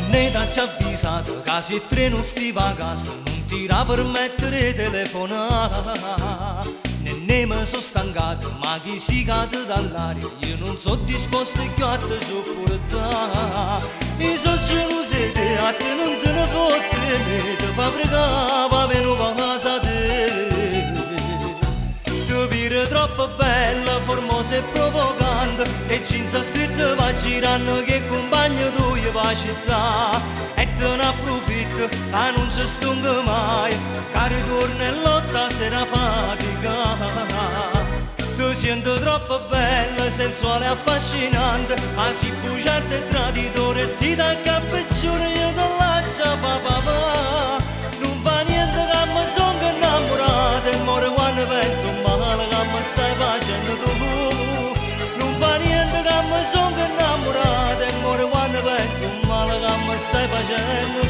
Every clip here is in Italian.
Ne t'ha avvisato che se il treno stiva a casa non ti ra permettere telefonare. Ne mi sono stancato, ma chi si cade dall'aria, io non sono disposto più a te sopportare. Io sono geloso di te, a te non te ne fotte, ti fa pregare, va bene casa te. Tu vire troppo bella, formosa e provocante, e cinza stretta va girando che compagno tu gli va città. E te ne approfitto, ma non ci stungo mai, che ritorno e lotta sera fatica. Tu senti troppo bella, sensuale e affascinante, ma si bugiardo e traditore, si da cappeggiore io te lascia papà. Non fa niente che mi sono innamorato, e muore quando penso male che mi stai facendo tu. Non fa niente che mi sono innamorato, e muore quando penso male che mi stai facendo tu.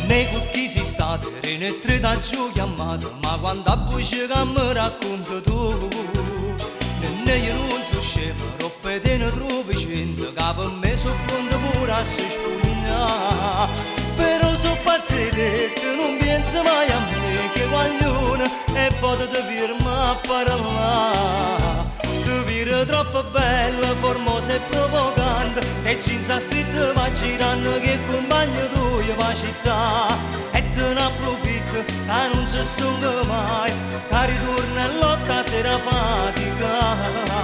Ne con chi si sta, ne tre da giù chiamato, ma quando a voce che mi racconti tu, ne io non so scemo, roppe te ne trovi cento, che per me sono pronto pure a si spugna. Però sono pazzetto, non penso mai a me, che guaglione, e poi ti firma a parlare. Tu vire troppo bella, formosa e provocante, e cinza stretta va girando che compagno tu gli va città. E te ne approfitto, e non ci stungo mai, che ritorno e lotta sera fatica.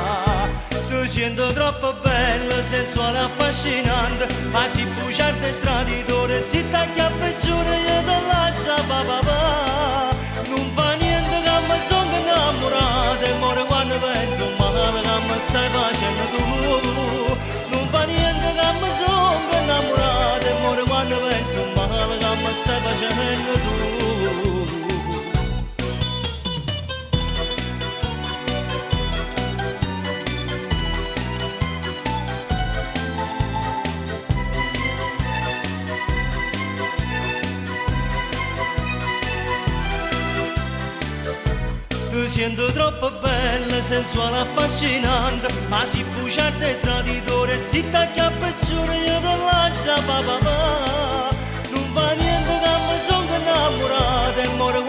Tu senti troppo bella, sensuale e affascinante, ma si bugiardo e traditore, si taglia a peggiore io te lascia papà. Non fa niente che mi sono innamorato, e muore quando penso male che mi stai facendo tu. Non fa niente che mi sono innamorato, e muore quando penso male che mi stai facendo tu. Tu senti troppo bella, sensuale, affascinante, ma si bugiardo e traditore, si taglia a peggiore io te lascia papà. Non fa niente che mi sono innamorato, e muore